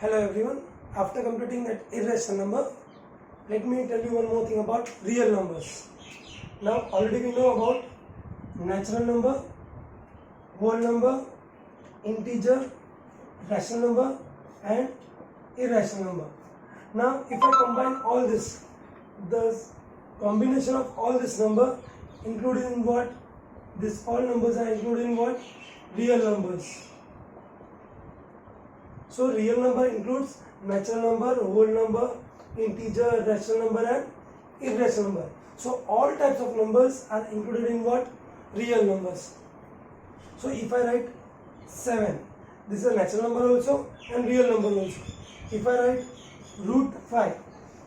Hello everyone. After completing that irrational number, let me tell you one more thing about real numbers. Now already we know about natural number, whole number, integer, rational number and irrational number. Now if I combine all this, the combination of all this number included in what? This all numbers are included in what? Real numbers. So real number includes natural number, whole number, integer, rational number and irrational number. So all types of numbers are included in what? Real numbers. So if I write 7, this is a natural number also and real number also. If I write root 5,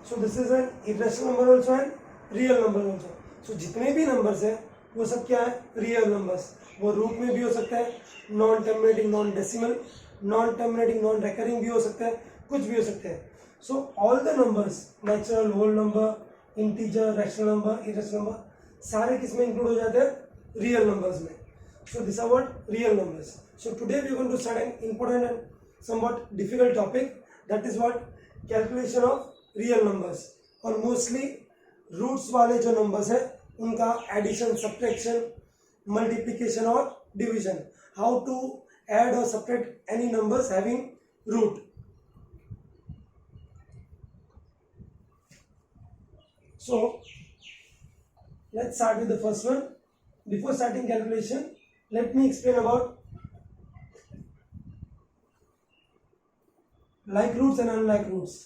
so this is an irrational number also and real number also. So जितने भी numbers है वो सब क्या है? Real numbers. वो root में भी हो सकता है, non terminating, non decimal, non terminating non recurring भी हो सकता है, कुछ भी हो सकते हैं. So all the numbers, natural, whole number, integer, rational number, irrational number, सारे किस में इंक्लूड हो जाते हैं? रियल नंबर्स में. So this are what? Real numbers. So today we are going to start an important and somewhat difficult topic, that is what? Calculation of real numbers. और mostly roots वाले जो numbers है उनका addition, subtraction, multiplication और division, how to add or subtract any numbers having root. So let's start with the first one. Before starting calculation, let me explain about like roots and unlike roots.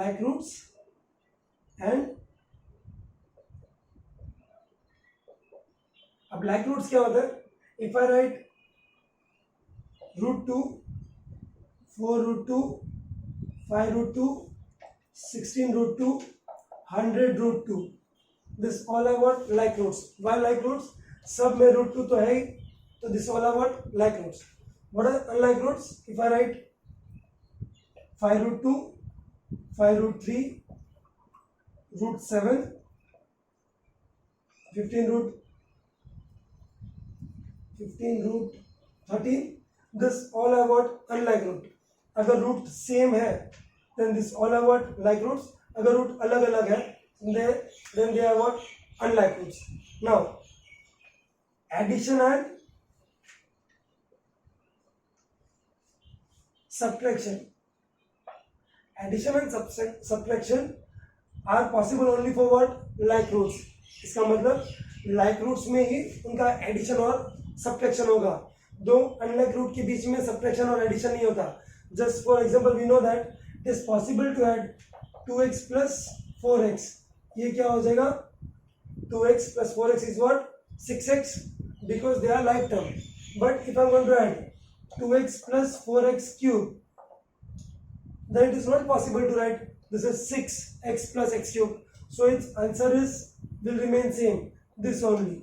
Like roots and अब like roots क्या होता है? If I write root 2, 4 root 2, 5 root 2, 16 root 2, 100 root 2, this all are what? Like roots. Why like roots? सब में root 2 तो है ही, तो this all are what? Like roots. What are unlike roots? If I write 5 root 2, 5 root 3, root 7, 15 root 13, this all are what? Unlike root. अगर root same है then this all are what? Like roots. अगर root अलग अलग है then they are what? Unlike roots. Now addition and subtraction. Addition and subtraction are possible only for what? Like roots. इसका मतलब like roots में ही उनका addition और subtraction होगा. दो अनलाइक रूट के बीच में सब्ट्रैक्शन और एडिशन नहीं होता. Just for example we know that it is possible to add 2x plus 4x. ये क्या हो जाएगा? 2x plus 4x is what? 6x, because they are like term. But if I am going to add 2x plus 4x cube, then it is not possible to write this is 6x plus x cube. So its answer will remain same, this only.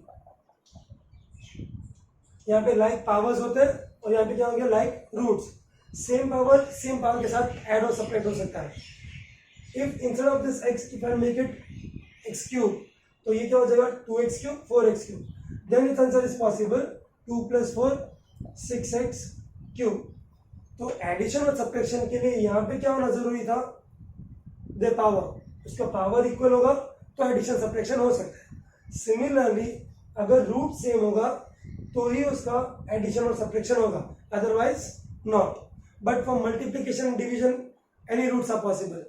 यहाँ पे like powers होते हैं और यहाँ पे क्या होंगे? Like roots. Same power के साथ ऐड और सब्ट्रैक्ट हो सकता है. If instead of this x, if I make it x cube, तो ये क्या हो जाएगा? 2x cube 4x cube. Then its answer is possible 2 plus 4 6x cube. तो एडिशन और सब्ट्रैक्शन के लिए यहाँ पे क्या होना जरूरी था? The power. उसका पावर इक्वल होगा तो एडिशन सब्ट्रैक्शन हो सकता है. सिमिलरली अगर रूट सेम होगा तो ही उसका एडिशन और सब्ट्रैक्शन होगा, otherwise not. But for multiplication and division any roots are possible.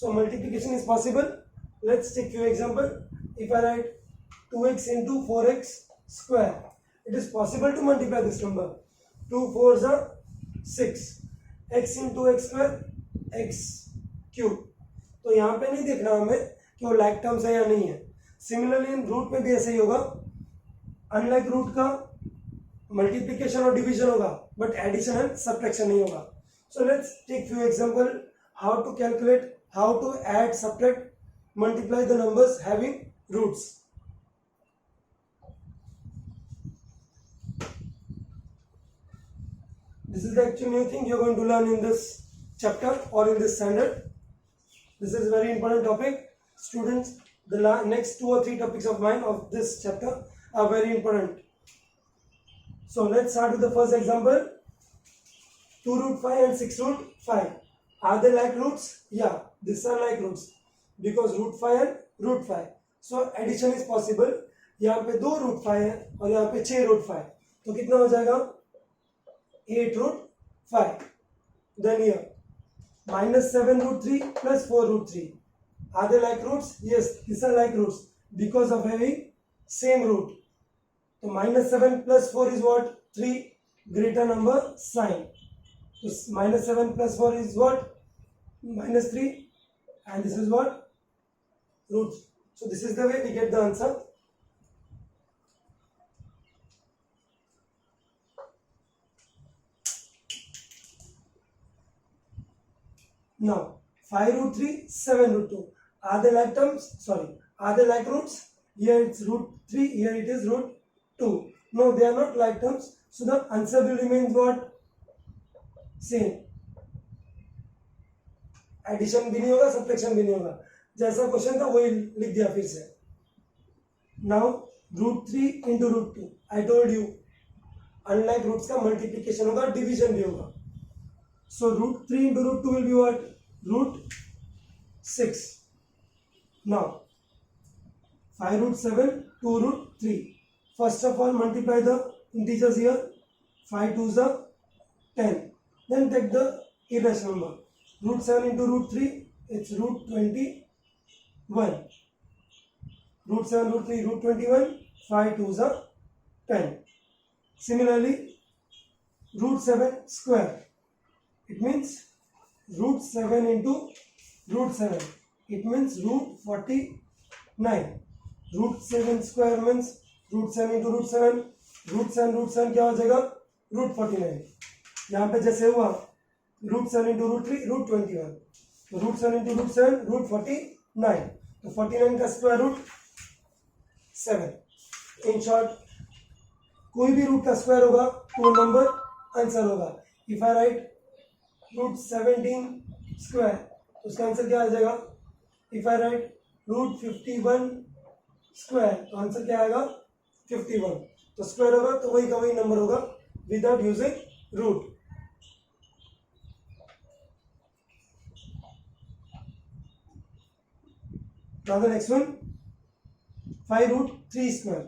So multiplication is possible. Let's take few example. If I write 2x into 4x square, it is possible to multiply this number. 2 4s are 6. x into x square x cube. तो यहाँ पे नहीं देखना हमें कि वो like terms है या नहीं है. सिमिलरली इन रूट में भी ऐसे ही होगा. अनलाइक रूट का मल्टीप्लिकेशन और डिवीजन होगा बट एडिशन एंड सब्ट्रैक्शन नहीं होगा. So let's take few example how to calculate, how to add, subtract, multiply the numbers having roots. This is the actual new thing you are going to learn in this chapter or in this standard. This is a very important topic. Students, The next 2 or 3 topics of mine of this chapter are very important. So let's start with the first example. 2 root 5 and 6 root 5. Are they like roots? Yeah, these are like roots because root 5 and root 5. So addition is possible. यहाँ पे 2 root 5 है और यहाँ पे 6 root 5. तो कितना हो जाएगा? 8 root 5. Then here minus 7 root 3 plus 4 root 3. Are they like roots? Yes, these are like roots because of having same root. So minus 7 plus 4 is what? 3 greater number sign. So minus 7 plus 4 is what? Minus 3, and this is what? Root. So this is the way we get the answer. Now 5 root 3, 7 root 2. Are they like terms? Sorry. Are they like roots? Here it's root 3, here it is root 2. No, they are not like terms. So the answer will remain what? Same. Addition भी नहीं होगा, subtraction भी नहीं होगा. जैसा question था वही लिख दिया फिर से. Now root 3 into root 2. I told you unlike roots का मल्टीप्लीकेशन होगा, डिवीजन भी होगा. So root 3 into root 2 will be what? Root 6. Now 5 root 7, 2 root 3. First of all multiply the integers here. 5 2s are 10. Then take the irrational number. Root 7 into root 3, it's root 21. Root 7 root 3 root 21. 5 2s are 10. Similarly, root 7 square. It means root 7 into root 7. It means root 49. Root 7 square means root 7 into root 7. Root 7 क्या हो जाएगा? Root 49. यहाँ पे जैसे हुआ root 7 into root 3 root 21. तो root 7 into root 7 root 49. तो 49 का स्क्वायर रूट 7. इन शॉर्ट कोई भी रूट का स्क्वायर होगा तो नंबर आंसर होगा. If I write root 17 square तो उसका आंसर क्या आ जाएगा? If I write root 51 square तो आंसर क्या आएगा? 51. तो स्क्वायर होगा तो वही का वही नंबर होगा without using root. Now the next one, 5 root 3 square.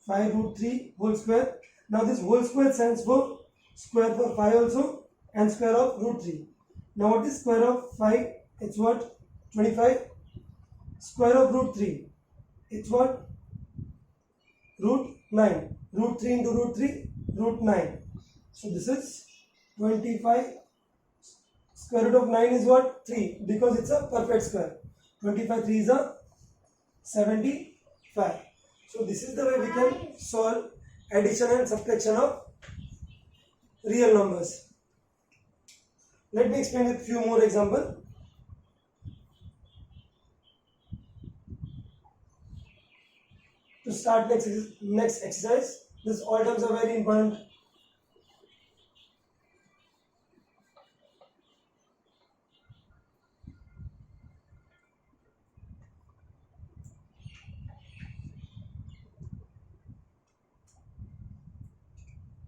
5 root 3 whole square. Now this whole square stands for square for 5 also and square of root 3. Now what is square of 5? It's what? 25. Square of root 3. It's what? Root 9. Root 3 into root 3, root 9. So this is 25. Square root of 9 is what? 3 because it's a perfect square. 25 3 is a 75. So this is the way we can solve addition and subtraction of real numbers. Let me explain with few more examples. To start next exercise, this all terms are very important.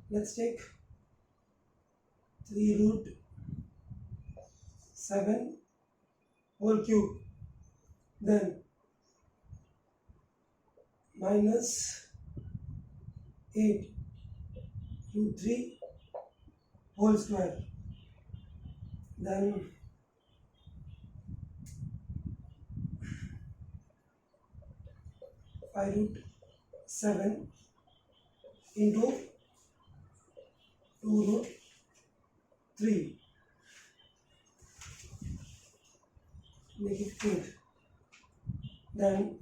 Let's take 3 root 7 whole cube, then minus 8 root 3 whole square, then 5 root 7 into 2 root 3, make it 8, then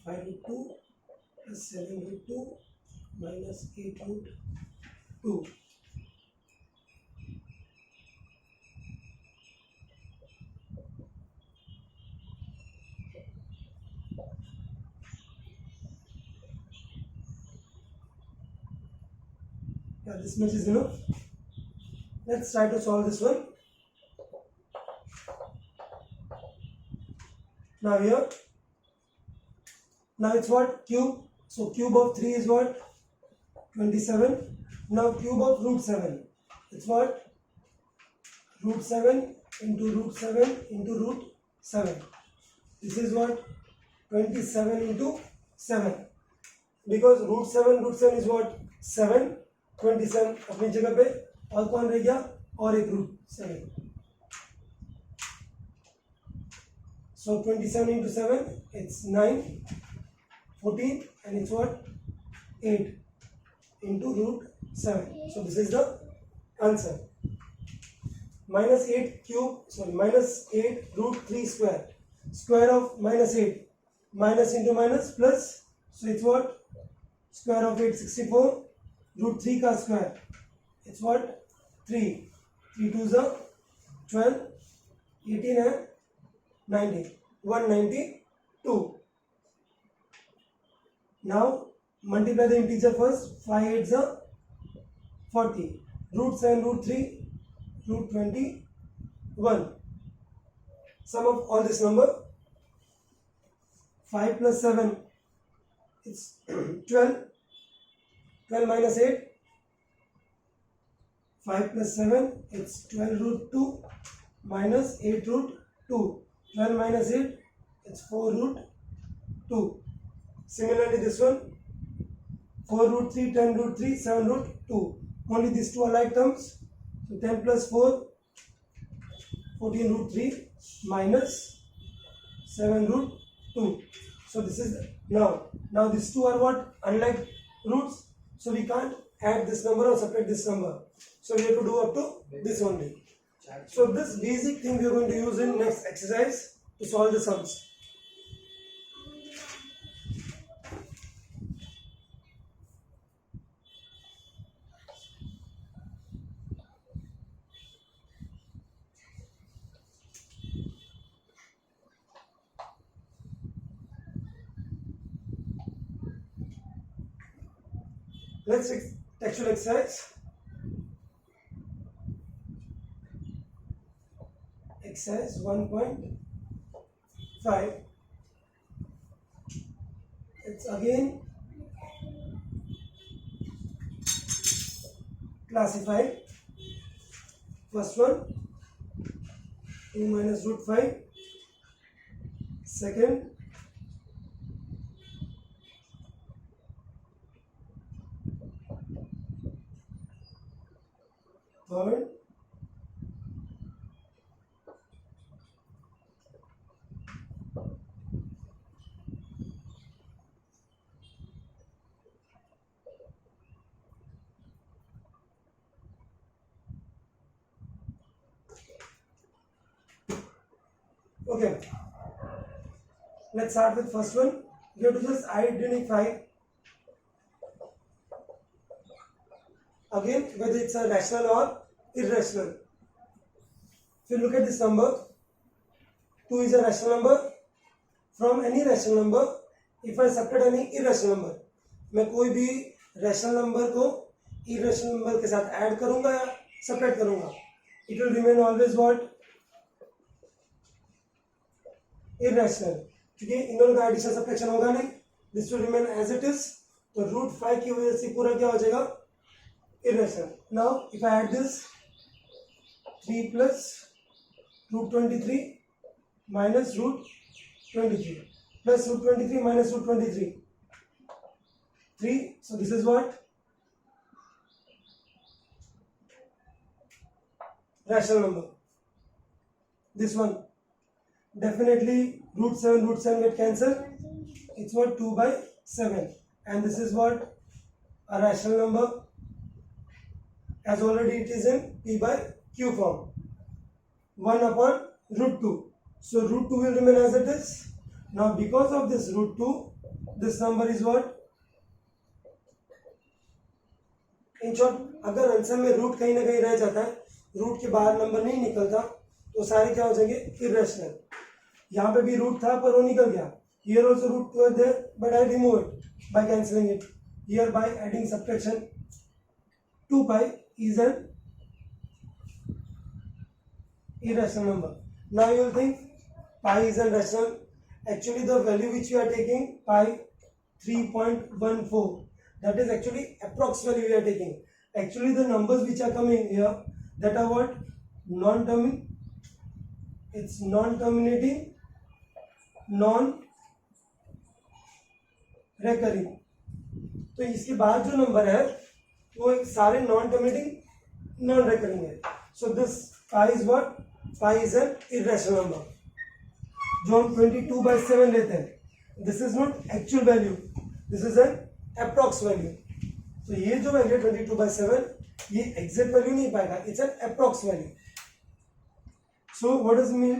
5 root 2 plus 7 root 2 minus 8 root 2. Yeah, this much is enough. Let's try to solve this one. Now here, now it's what? Cube. So cube of 3 is what? 27. Now cube of root 7. It's what? Root 7 into root 7 into root 7. This is what? 27 into 7. Because root 7 is what? 7. 27 अपनी जगह पे और कौन रह गया? और एक root 7. So 27 into 7, it's 9, 14, and it's what? 8 into root 7. So this is the answer. Minus 8 cube, sorry, minus 8 root 3 square. Square of minus 8. Minus into minus plus. So it's what? Square of 8, 64. Root 3 का square. It's what? 3. 3 2s are 12, 18 and 90. 192. Now multiply the integer first. 5 8s are 40. Root 7 root 3 root 21. Sum of all this number. 5 plus 7 it's 12. 12 minus 8. 5 plus 7 it's 12 root 2 minus 8 root 2. 12 minus 8 it's 4 root 2. Similarly this one 4 root 3, 10 root 3, 7 root 2. Only these two are like terms. So 10 plus 4 14 root 3 minus 7 root 2. So this is now these two are what? Unlike roots. So we can't add this number or subtract this number. So we have to do up to this only. So this basic thing we are going to use in next exercise to solve the sums. Let's textual exercise. Exercise 1.5. It's again classified. First one 2 minus root 5. Second third okay, let's start with first one. You have to just identify again whether it's a rational or irrational. If you look at this number, 2 is a rational number. From any rational number, if I subtract any irrational number, मैं कोई भी rational number को irrational number के साथ add करूँगा या subtract करूँगा, it will remain always what? Irrational. क्योंकि इन दोनों का addition subtraction होगा नहीं. This will remain as it is. तो root 5 की वजह से पूरा क्या हो जाएगा? Irrational. Now if I add this 3 plus root 23 minus root 23 plus root 23 minus root 23 3. So this is what? Rational number. This one definitely root 7 get cancelled. It's what? 2 by 7. And this is what? A rational number, as already it is in p by q form. 1 upon root 2. So root 2 will remain as it is. Now because of this root 2, this number is what? In short, अगर answer में root कहीं ना कहीं रह जाता है, root के बाहर नंबर नहीं निकलता, तो सारे क्या हो जाएंगे? इरेशनल. यहाँ पे भी रूट था पर वो निकल गया. Here also root 2 is there, but I remove it by cancelling it. Here by adding subtraction, 2 pi is an irrational number. Now you will think pi is a rational Actually the value which we are taking, pi 3.14, that is actually approx value we are taking. Actually the numbers which are coming here, that are what, it's non-terminating, non-recurring. तो इसके बाद जो number है वो सारे non terminating non recurring है. So this pi is what, pi is an irrational number. जो हम 22/7 लेते हैं, this is not actual value, this is an approx value. तो ये जो वैल्यू 22/7 ये एग्जैक्ट वैल्यू नहीं पाएगा, it's an approx value. So what does mean,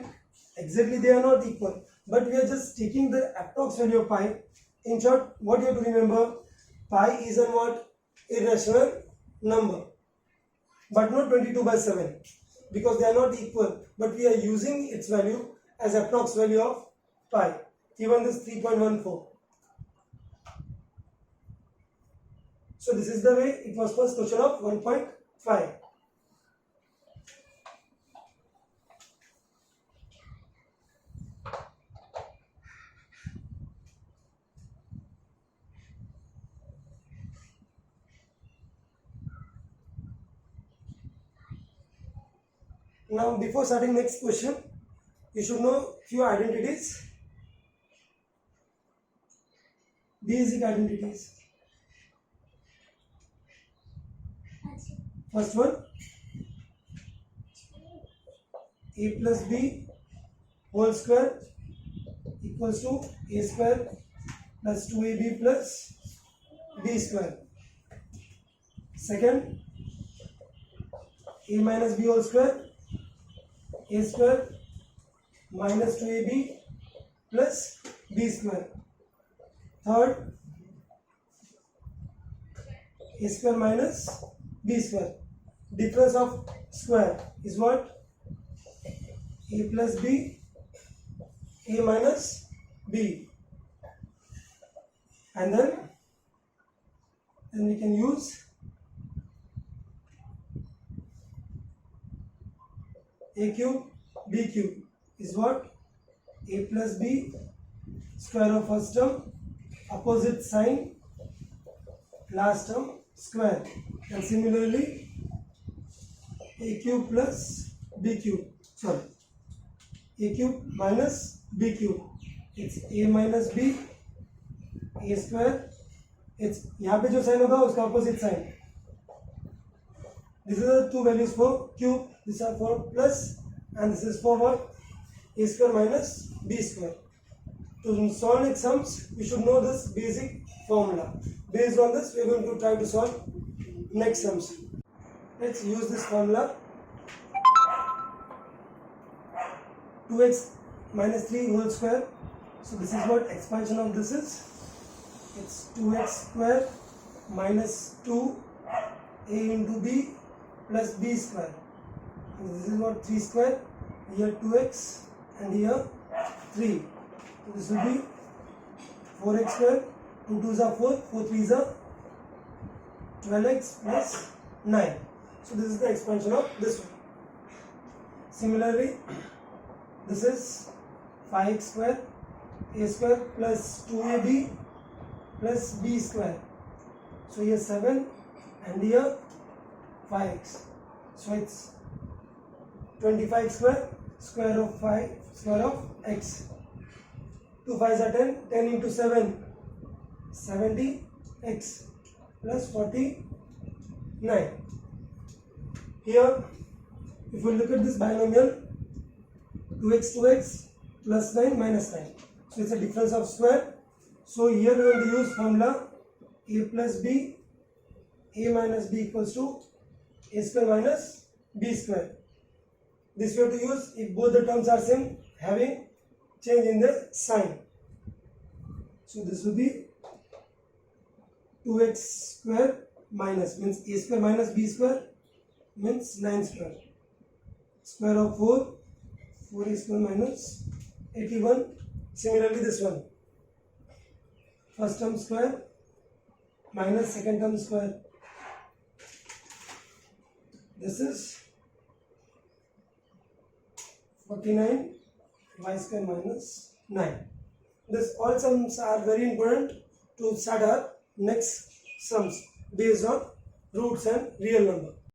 exactly they are not equal, but we are just taking the approx value of pi. In short, what you have to remember, pi is an what, irrational number, but not 22/7, because they are not equal, but we are using its value as approx value of pi, given this 3.14. So this is the way it was first question of 1.5. Now before starting next question, you should know few identities, basic identities. First one, a plus b whole square equals to a square plus 2ab plus b square. Second, a minus b whole square, a square minus 2ab plus b square. Third, a square minus b square. Difference of square is what? A plus b, a minus b. And then we can use a cube, b cube is what? A plus b, square of first term, opposite sign, last term, square. And similarly, a cube plus b cube, sorry, a cube minus b cube, it's a minus b, a square, it's यहाँ पे जो sign होगा उसका opposite sign. These are the two values for cube, these are for plus, and this is for what? A square minus b square. To solve next sums, we should know this basic formula. Based on this, we are going to try to solve next sums. Let's use this formula. 2x minus 3 whole square. So this is what expansion of this is. It's 2x square minus 2a into b plus b square. And this is what 3 square. Here 2x and here 3. So this will be 4x square. 2 2s are 4, 4 3s are 12x plus 9. So this is the expansion of this one. Similarly, this is 5x square, a square plus 2ab plus b square. So here 7 and here 5x. So it's 25 square, square of 5, square of x. 2 5s are 10, 10 into 7, 70x plus 49. Here, if we look at this binomial, 2x plus 9 minus 9. So it's a difference of square. So here we will use formula a plus b, a minus b equals to a square minus b square. This we have to use if both the terms are same, having change in the sign. So this will be 2x square minus, means a square minus b square means 9 square. Square of 4, 4a square minus 81. Similarly this one, first term square minus second term square. This is 49 y square minus 9. This all sums are very important to start our next sums based on roots and real number.